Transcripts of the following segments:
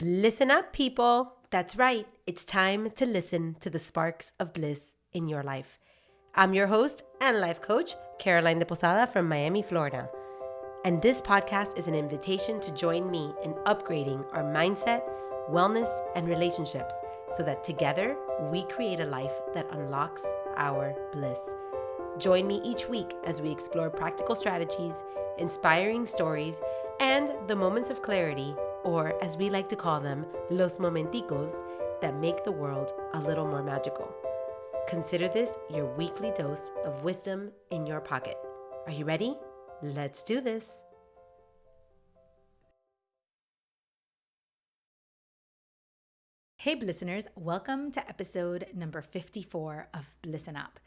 Listen up, people. That's right. It's time to listen to the sparks of bliss in your life. I'm your host and life coach, Caroline de Posada from Miami, Florida. And this podcast is an invitation to join me in upgrading our mindset, wellness, and relationships so that together we create a life that unlocks our bliss. Join me each week as we explore practical strategies, inspiring stories, and the moments of clarity, or as we like to call them, los momenticos, that make the world a little more magical. Consider this your weekly dose of wisdom in your pocket. Are you ready? Let's do this. Hey, listeners, welcome to episode number 54 of Bliss'n Up.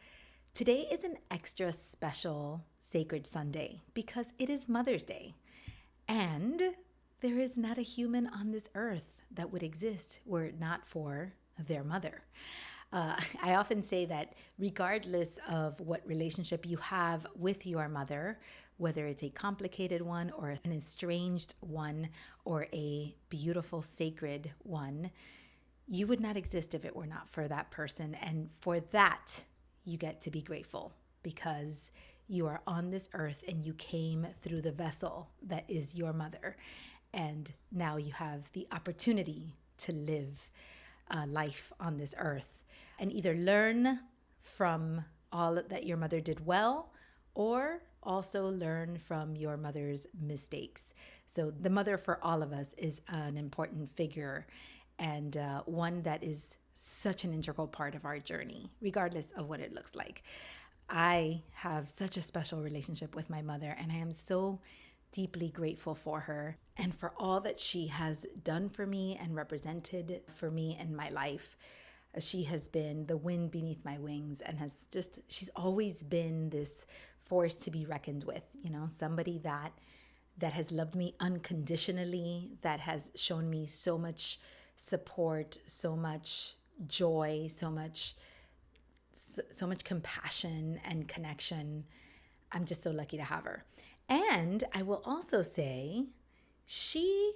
Today is an extra special Sacred Sunday because it is Mother's Day. And there is not a human on this earth that would exist were it not for their mother. I often say that regardless of what relationship you have with your mother, whether it's a complicated one or an estranged one or a beautiful, sacred one, you would not exist if it were not for that person. And for that, you get to be grateful because you are on this earth and you came through the vessel that is your mother. And now you have the opportunity to live life on this earth and either learn from all that your mother did well or also learn from your mother's mistakes. So the mother for all of us is an important figure and one that is such an integral part of our journey, regardless of what it looks like. I have such a special relationship with my mother, and I am so deeply grateful for her and for all that she has done for me and represented for me in my life. She has been the wind beneath my wings and she's always been this force to be reckoned with, somebody that has loved me unconditionally, that has shown me so much support, so much joy, so much compassion and connection. I'm just so lucky to have her. And I will also say she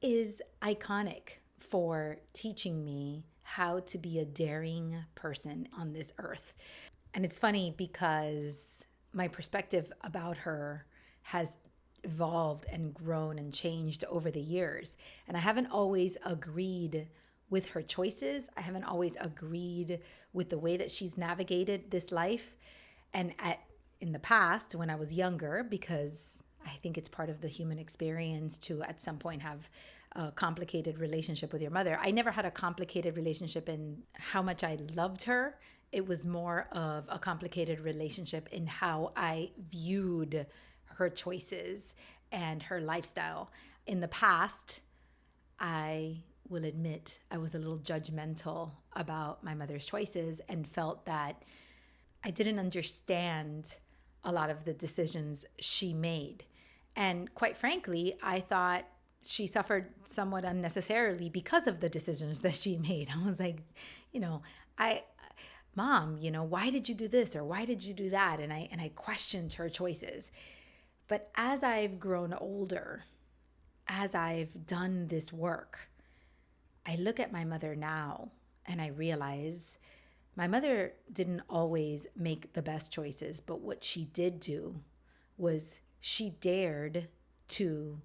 is iconic for teaching me how to be a daring person on this earth. And it's funny because my perspective about her has evolved and grown and changed over the years. And I haven't always agreed with her choices. I haven't always agreed with the way that she's navigated this life. And in the past, when I was younger, because I think it's part of the human experience to at some point have a complicated relationship with your mother. I never had a complicated relationship in how much I loved her. It was more of a complicated relationship in how I viewed her choices and her lifestyle. In the past, I will admit I was a little judgmental about my mother's choices and felt that I didn't understand a lot of the decisions she made. And quite frankly, I thought she suffered somewhat unnecessarily because of the decisions that she made. I was like, Mom, why did you do this or why did you do that? And I questioned her choices. But as I've grown older, as I've done this work, I look at my mother now and I realize my mother didn't always make the best choices, but what she did do was she dared to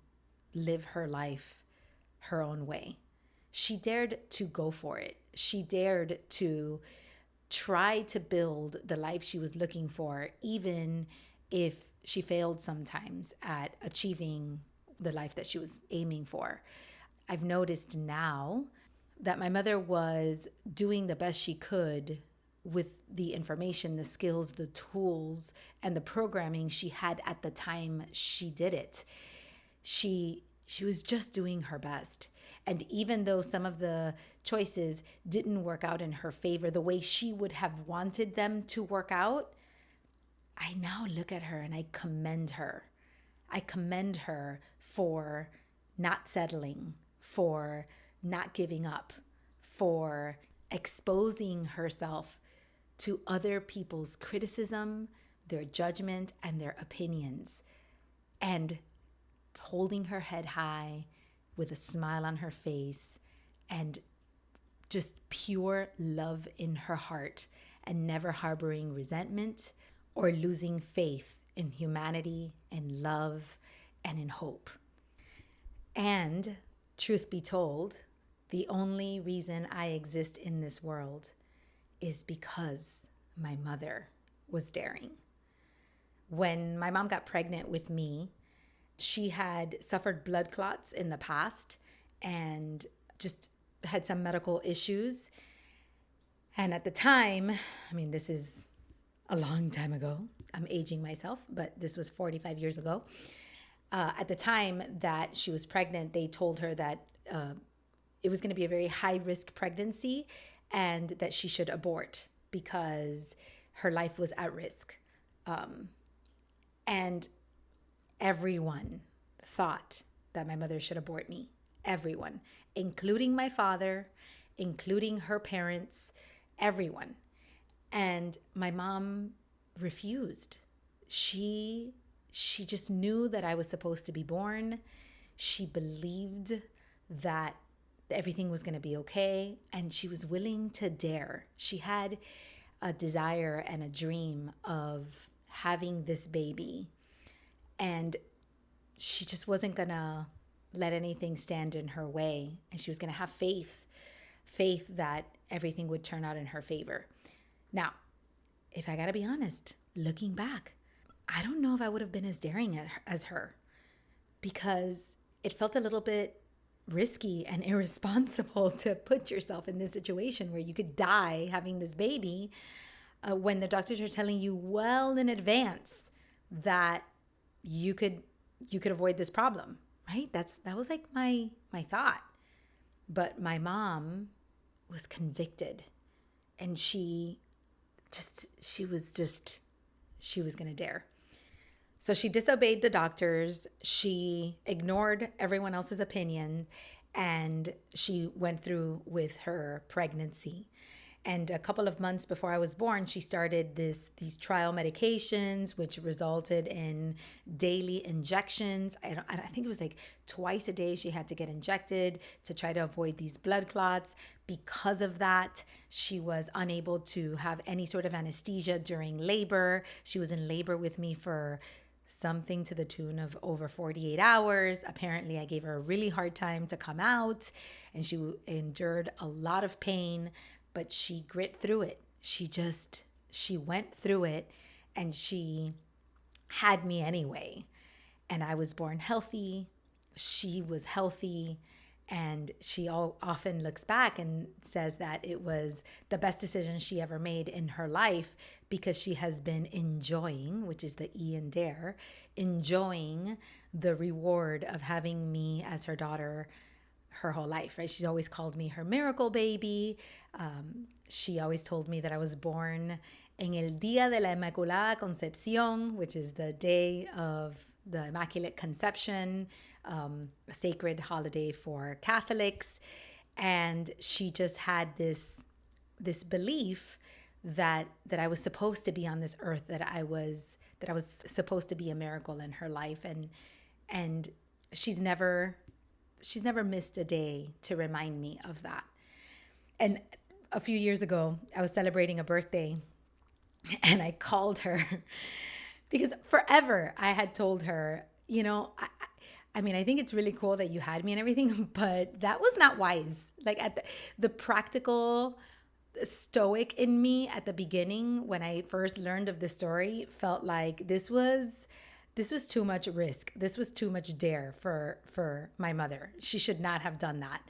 live her life her own way. She dared to go for it. She dared to try to build the life she was looking for, even if she failed sometimes at achieving the life that she was aiming for. I've noticed now that my mother was doing the best she could with the information, the skills, the tools, and the programming she had at the time she did it. She was just doing her best. And even though some of the choices didn't work out in her favor the way she would have wanted them to work out, I now look at her and I commend her. I commend her for not settling, for not giving up, for exposing herself to other people's criticism, their judgment, and their opinions, and holding her head high, with a smile on her face and just pure love in her heart, and never harboring resentment or losing faith in humanity and love and in hope. And truth be told, the only reason I exist in this world is because my mother was daring. When my mom got pregnant with me, she had suffered blood clots in the past and just had some medical issues. And at the time, I mean, this is a long time ago. I'm aging myself, but this was 45 years ago. At the time that she was pregnant, they told her that it was going to be a very high risk pregnancy and that she should abort because her life was at risk. And everyone thought that my mother should abort me. Everyone, including my father, including her parents, everyone. And my mom refused. She just knew that I was supposed to be born. She believed that everything was going to be okay, and she was willing to dare. She had a desire and a dream of having this baby, and she just wasn't going to let anything stand in her way, and she was going to have faith that everything would turn out in her favor. Now, if I got to be honest, looking back, I don't know if I would have been as daring as her, because it felt a little bit risky and irresponsible to put yourself in this situation where you could die having this baby when the doctors are telling you well in advance that you could avoid this problem, right? That was like my thought. But my mom was convicted, and she was going to dare. So she disobeyed the doctors. She ignored everyone else's opinion, and she went through with her pregnancy. And a couple of months before I was born, she started these trial medications, which resulted in daily injections. I think it was like twice a day she had to get injected to try to avoid these blood clots. Because of that, she was unable to have any sort of anesthesia during labor. She was in labor with me for something to the tune of over 48 hours. Apparently, I gave her a really hard time to come out, and she endured a lot of pain, but she grit through it. She went through it, and she had me anyway. And I was born healthy. She was healthy. And she often looks back and says that it was the best decision she ever made in her life, because she has been enjoying, which is the E in D.A.R.E, enjoying the reward of having me as her daughter her whole life, right? She's always called me her miracle baby. She always told me that I was born en el Día de la Inmaculada Concepción, which is the day of the Immaculate Conception, a sacred holiday for Catholics. And she just had this belief that I was supposed to be on this earth, that I was supposed to be a miracle in her life, and she's never missed a day to remind me of that. And a few years ago, I was celebrating a birthday, and I called her because forever I had told her, I mean, I think it's really cool that you had me and everything, but that was not wise. Like at the practical stoic in me at the beginning, when I first learned of the story, felt like this was too much risk. This was too much dare for my mother. She should not have done that,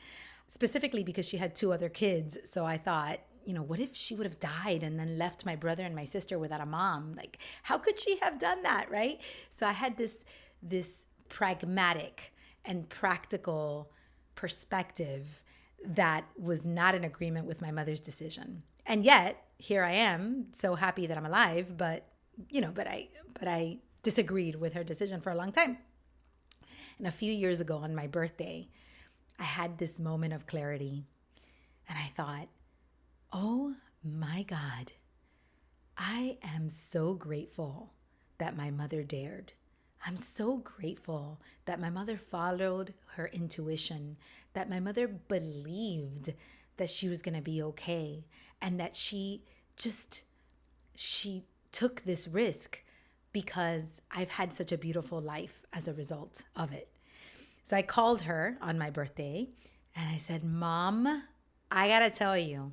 specifically because she had two other kids. So I thought, what if she would have died and then left my brother and my sister without a mom? Like, how could she have done that, right? So I had this pragmatic and practical perspective that was not in agreement with my mother's decision. And yet, here I am, so happy that I'm alive, but I disagreed with her decision for a long time. And a few years ago on my birthday, I had this moment of clarity, and I thought, oh my God, I am so grateful that my mother dared. I'm so grateful that my mother followed her intuition, that my mother believed that she was going to be okay, and that just, she took this risk because I've had such a beautiful life as a result of it. So I called her on my birthday and I said, Mom, I gotta tell you,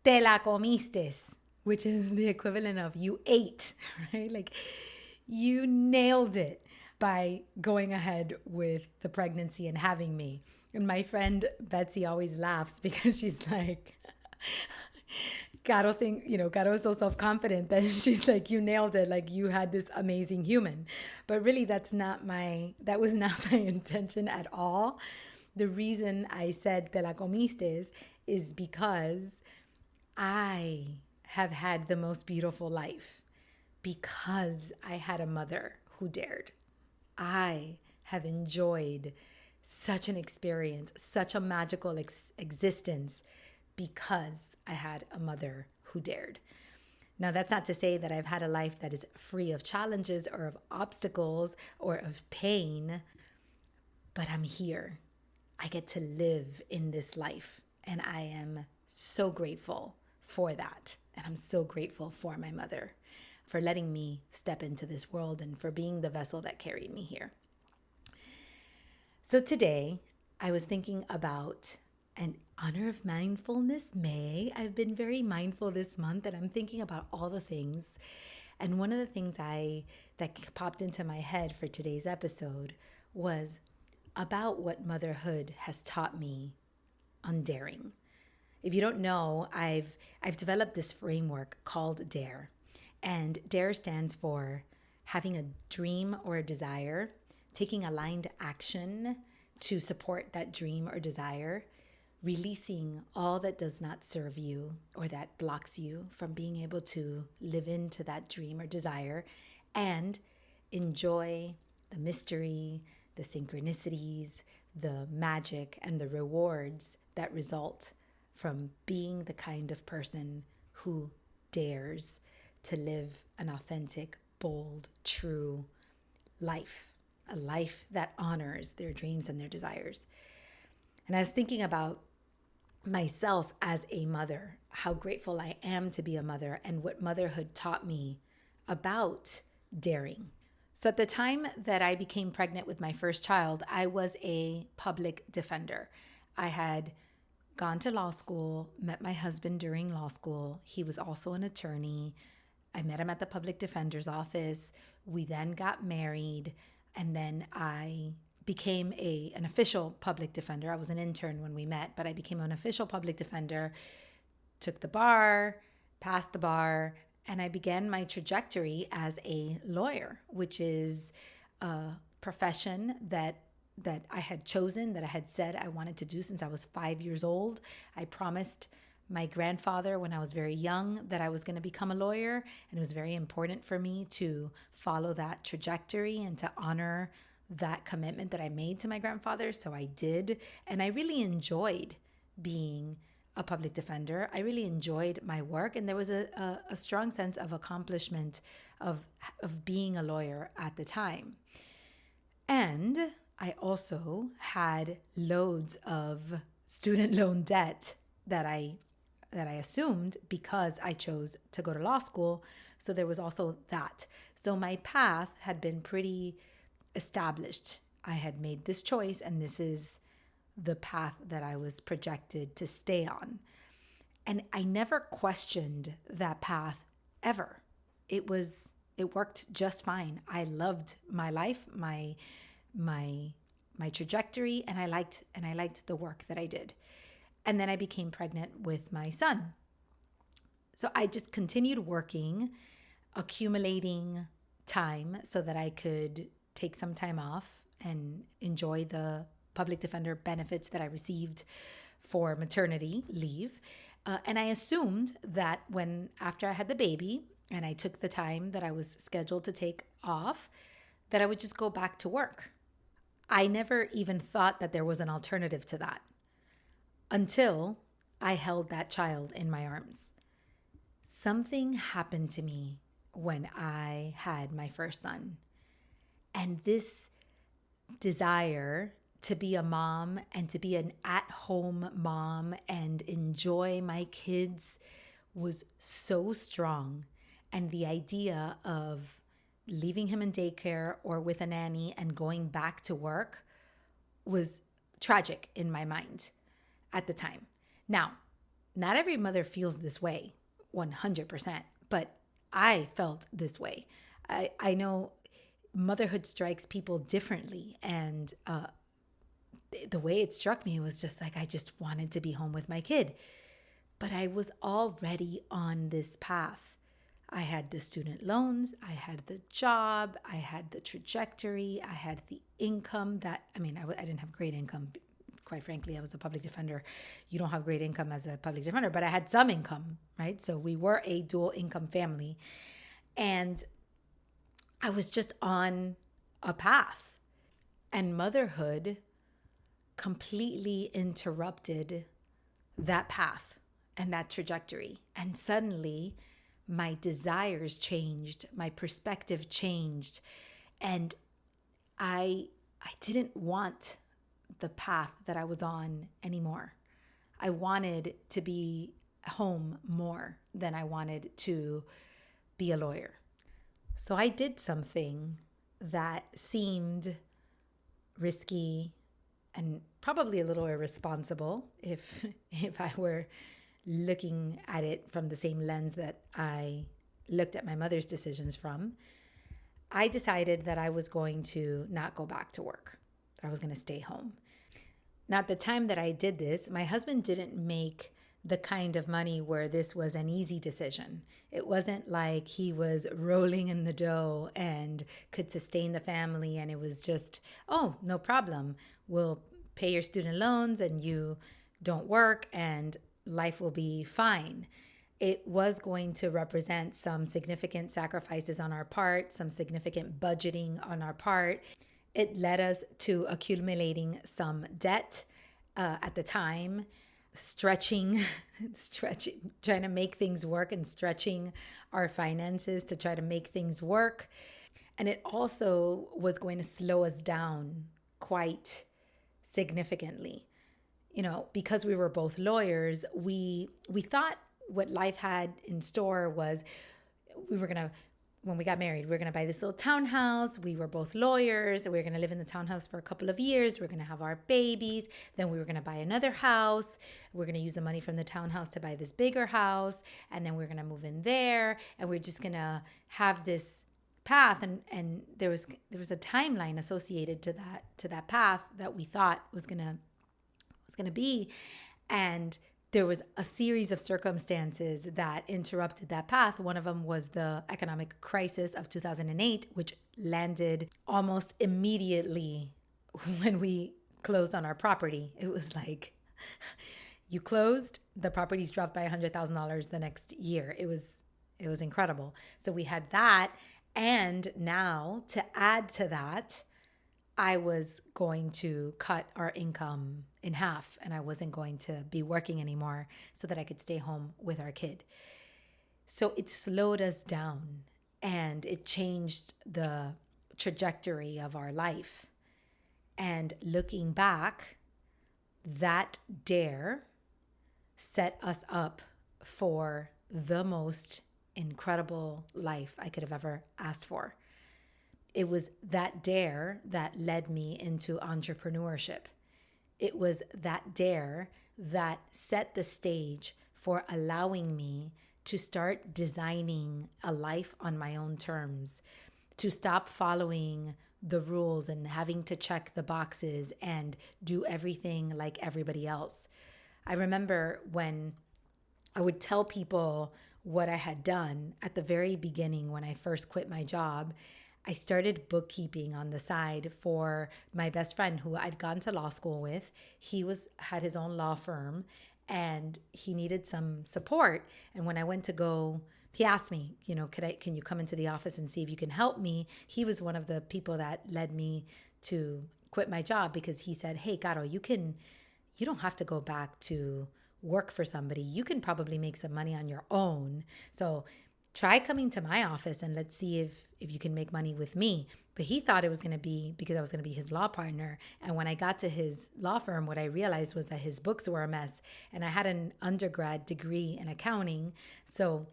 te la comiste, which is the equivalent of you ate, right? Like you nailed it by going ahead with the pregnancy and having me. And my friend Betsy always laughs because she's like, Caro is so self-confident that she's like, you nailed it. Like you had this amazing human. But really that was not my intention at all. The reason I said te la comiste is because I have had the most beautiful life because I had a mother who dared. I have enjoyed such an experience, such a magical existence because I had a mother who dared. Now, that's not to say that I've had a life that is free of challenges or of obstacles or of pain, but I'm here. I get to live in this life, and I am so grateful for that. And I'm so grateful for my mother for letting me step into this world and for being the vessel that carried me here. So today, I was thinking about an honor of mindfulness May. I've been very mindful this month, and I'm thinking about all the things. And one of the things that popped into my head for today's episode was about what motherhood has taught me on daring. If you don't know, I've developed this framework called D.A.R.E. And D.A.R.E stands for having a dream or a desire, taking aligned action to support that dream or desire, releasing all that does not serve you or that blocks you from being able to live into that dream or desire, and enjoy the mystery, the synchronicities, the magic, and the rewards that result from being the kind of person who dares to live an authentic, bold, true life, a life that honors their dreams and their desires. And I was thinking about myself as a mother, how grateful I am to be a mother, and what motherhood taught me about daring. So at the time that I became pregnant with my first child, I was a public defender. I had gone to law school, met my husband during law school. He was also an attorney. I met him at the public defender's office. We then got married, and then I became an official public defender. I was an intern when we met, but I became an official public defender, took the bar, passed the bar, and I began my trajectory as a lawyer, which is a profession that I had chosen, that I had said I wanted to do since I was 5 years old. I promised my grandfather when I was very young that I was going to become a lawyer, and it was very important for me to follow that trajectory and to honor that commitment that I made to my grandfather. So I did, and I really enjoyed being a public defender. I really enjoyed my work, and there was a strong sense of accomplishment of being a lawyer at the time. And I also had loads of student loan debt that I assumed because I chose to go to law school. So there was also that. So my path had been pretty established. I had made this choice, and this is the path that I was projected to stay on. And I never questioned that path ever. It worked just fine. I loved my life, my trajectory, and I liked the work that I did. And then I became pregnant with my son. So I just continued working, accumulating time so that I could take some time off and enjoy the public defender benefits that I received for maternity leave. And I assumed that after I had the baby and I took the time that I was scheduled to take off, that I would just go back to work. I never even thought that there was an alternative to that until I held that child in my arms. Something happened to me when I had my first son. And this desire to be a mom and to be an at-home mom and enjoy my kids was so strong. And the idea of leaving him in daycare or with a nanny and going back to work was tragic in my mind at the time. Now, not every mother feels this way 100%, but I felt this way. I know motherhood strikes people differently. And the way it struck me was just like, I just wanted to be home with my kid. But I was already on this path. I had the student loans, I had the job, I had the trajectory, I had the income I didn't have great income. Quite frankly, I was a public defender. You don't have great income as a public defender, but I had some income, right? So we were a dual income family. And I was just on a path. And motherhood completely interrupted that path and that trajectory. And suddenly, my desires changed, my perspective changed, and I didn't want the path that I was on anymore. I wanted to be home more than I wanted to be a lawyer. So I did something that seemed risky and probably a little irresponsible if I were looking at it from the same lens that I looked at my mother's decisions from. I decided that I was going to not go back to work. I was going to stay home. Now, at the time that I did this, my husband didn't make the kind of money where this was an easy decision. It wasn't like he was rolling in the dough and could sustain the family and it was just, oh, no problem. We'll pay your student loans and you don't work and life will be fine. It was going to represent some significant sacrifices on our part, some significant budgeting on our part. It led us to accumulating some debt at the time, stretching, trying to make things work and stretching our finances to try to make things work. And it also was going to slow us down quite significantly. Because we were both lawyers, we thought what life had in store was when we got married, we were going to buy this little townhouse. We were both lawyers. We were going to live in the townhouse for a couple of years. We were going to have our babies. Then we were going to buy another house. We are going to use the money from the townhouse to buy this bigger house. And then we are going to move in there. And we're just going to have this path. And there was a timeline associated to that path that we thought was going to be. And there was a series of circumstances that interrupted that path. One of them was the economic crisis of 2008, which landed almost immediately when we closed on our property. It was like you closed, the properties dropped by $100,000 the next year. It was incredible. So we had that. And now to add to that, I was going to cut our income in half and I wasn't going to be working anymore so that I could stay home with our kid. So it slowed us down and it changed the trajectory of our life. And looking back, that D.A.R.E set us up for the most incredible life I could have ever asked for. It was that D.A.R.E that led me into entrepreneurship. It was that D.A.R.E that set the stage for allowing me to start designing a life on my own terms, to stop following the rules and having to check the boxes and do everything like everybody else. I remember when I would tell people what I had done at the very beginning when I first quit my job. I started bookkeeping on the side for my best friend who I'd gone to law school with. He had his own law firm and he needed some support. And when I went to go, he asked me, can you come into the office and see if you can help me? He was one of the people that led me to quit my job because he said, "Hey, Caro, you don't have to go back to work for somebody. You can probably make some money on your own. So try coming to my office and let's see if you can make money with me. But he thought it was going to be because I was going to be his law partner. And when I got to his law firm, what I realized was that his books were a mess. And I had an undergrad degree in accounting. So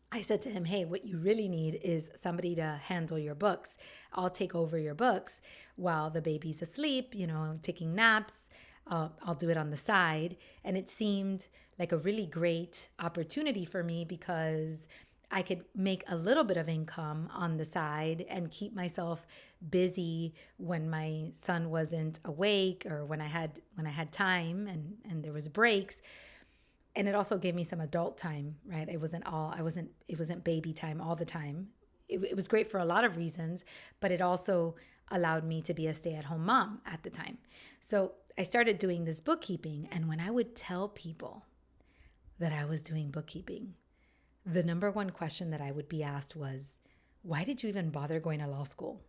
I said to him, hey, what you really need is somebody to handle your books. I'll take over your books while the baby's asleep, taking naps. I'll do it on the side. And it seemed like a really great opportunity for me because I could make a little bit of income on the side and keep myself busy when my son wasn't awake or when I had time and there was breaks. And it also gave me some adult time, right? It wasn't baby time all the time. It was great for a lot of reasons, but it also allowed me to be a stay-at-home mom at the time. So I started doing this bookkeeping. And when I would tell people that I was doing bookkeeping, the number one question that I would be asked was, why did you even bother going to law school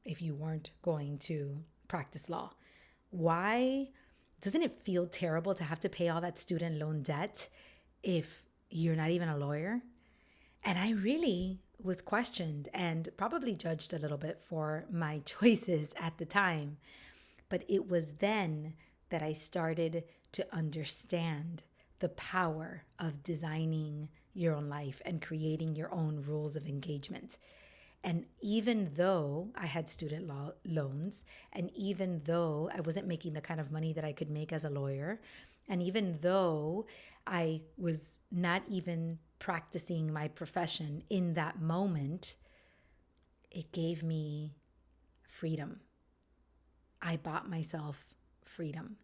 if you weren't going to practice law? Why doesn't it feel terrible to have to pay all that student loan debt if you're not even a lawyer? And I really was questioned and probably judged a little bit for my choices at the time. But it was then that I started to understand the power of designing your own life and creating your own rules of engagement. And even though I had student loans, and even though I wasn't making the kind of money that I could make as a lawyer, and even though I was not even practicing my profession in that moment, it gave me freedom. I bought myself freedom.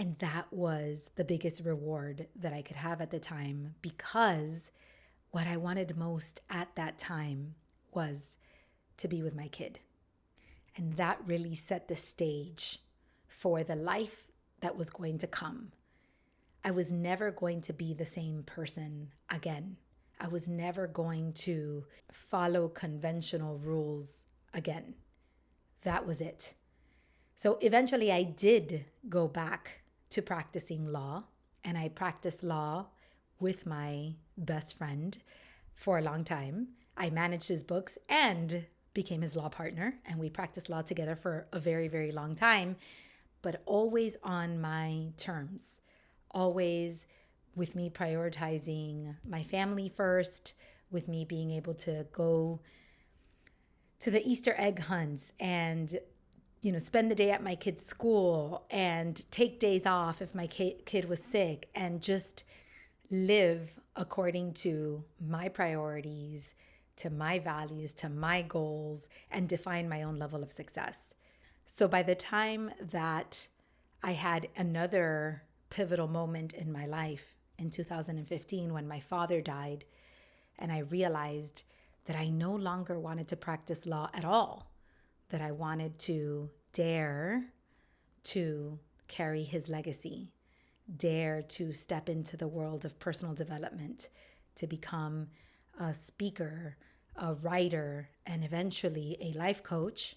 And that was the biggest reward that I could have at the time, because what I wanted most at that time was to be with my kid. And that really set the stage for the life that was going to come. I was never going to be the same person again. I was never going to follow conventional rules again. That was it. So eventually I did go back to practicing law, and I practiced law with my best friend for a long time. I managed his books and became his law partner, and we practiced law together for a very, very long time, but always on my terms, always with me prioritizing my family first, with me being able to go to the Easter egg hunts and spend the day at my kid's school and take days off if my kid was sick, and just live according to my priorities, to my values, to my goals, and define my own level of success. So by the time that I had another pivotal moment in my life in 2015 when my father died, and I realized that I no longer wanted to practice law at all, that I wanted to dare to carry his legacy, dare to step into the world of personal development, to become a speaker, a writer, and eventually a life coach.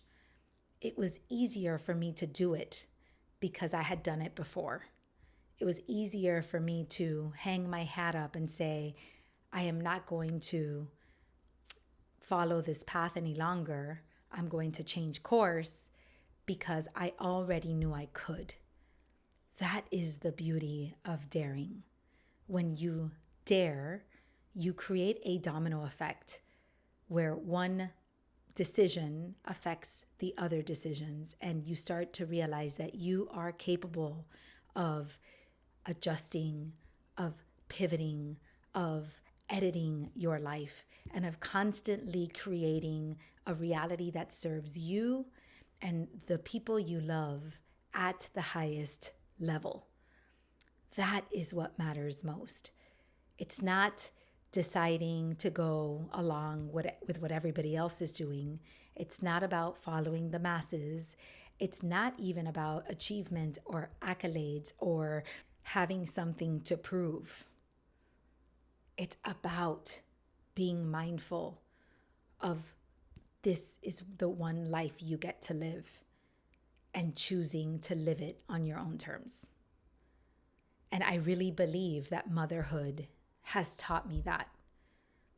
It was easier for me to do it because I had done it before. It was easier for me to hang my hat up and say, I am not going to follow this path any longer. I'm going to change course because I already knew I could. That is the beauty of daring. When you dare, you create a domino effect where one decision affects the other decisions, and you start to realize that you are capable of adjusting, of pivoting, of editing your life, and of constantly creating a reality that serves you and the people you love at the highest level. That is what matters most. It's not deciding to go along with what everybody else is doing. It's not about following the masses. It's not even about achievement or accolades or having something to prove. It's about being mindful of this is the one life you get to live, and choosing to live it on your own terms. And I really believe that motherhood has taught me that.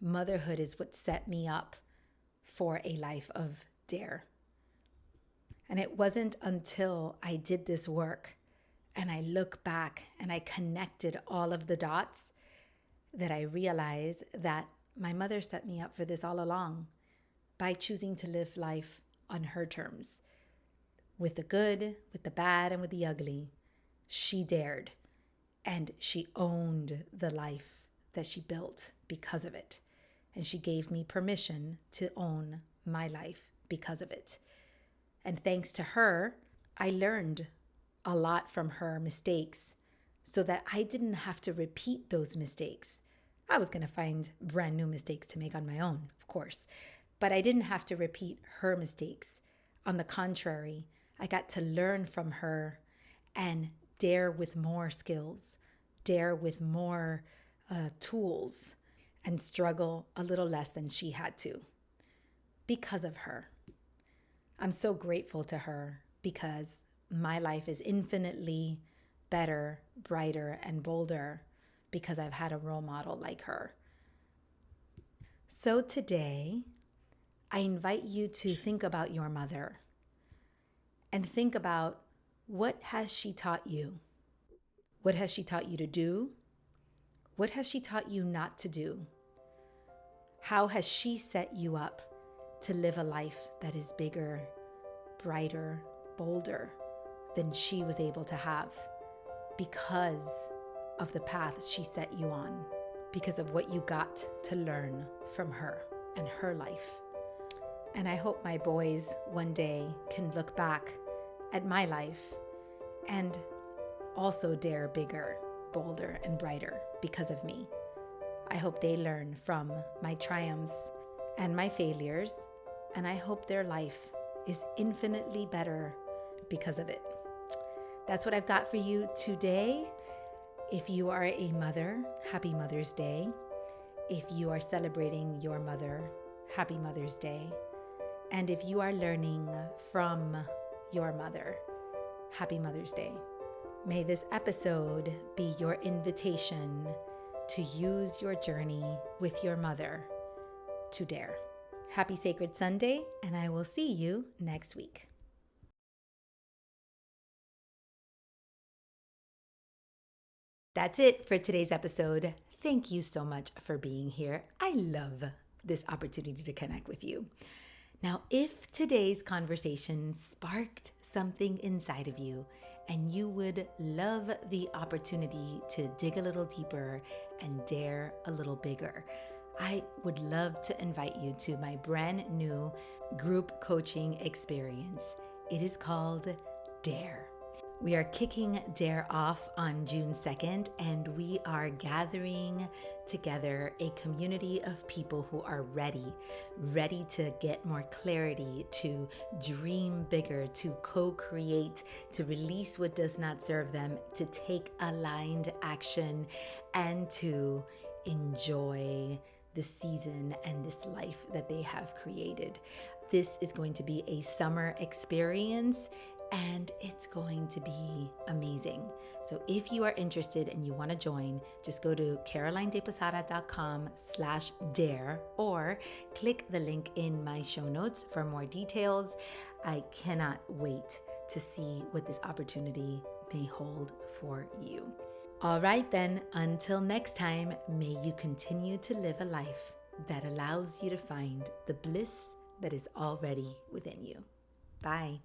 Motherhood is what set me up for a life of D.A.R.E. And it wasn't until I did this work and I look back and I connected all of the dots that I realized that my mother set me up for this all along by choosing to live life on her terms. With the good, with the bad, and with the ugly, she dared. And she owned the life that she built because of it. And she gave me permission to own my life because of it. And thanks to her, I learned a lot from her mistakes so that I didn't have to repeat those mistakes. I was going to find brand new mistakes to make on my own, of course, but I didn't have to repeat her mistakes. On the contrary, I got to learn from her and dare with more skills, dare with more tools, and struggle a little less than she had to because of her. I'm so grateful to her because my life is infinitely better, brighter, and bolder because I've had a role model like her. So today, I invite you to think about your mother and think about, what has she taught you? What has she taught you to do? What has she taught you not to do? How has she set you up to live a life that is bigger, brighter, bolder than she was able to have because of the path she set you on, because of what you got to learn from her and her life? And I hope my boys one day can look back at my life and also dare bigger, bolder, and brighter because of me. I hope they learn from my triumphs and my failures, and I hope their life is infinitely better because of it. That's what I've got for you today. If you are a mother, happy Mother's Day. If you are celebrating your mother, happy Mother's Day. And if you are learning from your mother, happy Mother's Day. May this episode be your invitation to use your journey with your mother to dare. Happy Sacred Sunday, and I will see you next week. That's it for today's episode. Thank you so much for being here. I love this opportunity to connect with you. Now, if today's conversation sparked something inside of you and you would love the opportunity to dig a little deeper and dare a little bigger, I would love to invite you to my brand new group coaching experience. It is called D.A.R.E. We are kicking D.A.R.E. off on June 2nd, and we are gathering together a community of people who are ready to get more clarity, to dream bigger, to co-create, to release what does not serve them, to take aligned action, and to enjoy the season and this life that they have created. This is going to be a summer experience, and it's going to be amazing. So if you are interested and you want to join, just go to carolindeposada.com/dare or click the link in my show notes for more details. I cannot wait to see what this opportunity may hold for you. All right then, until next time, may you continue to live a life that allows you to find the bliss that is already within you. Bye.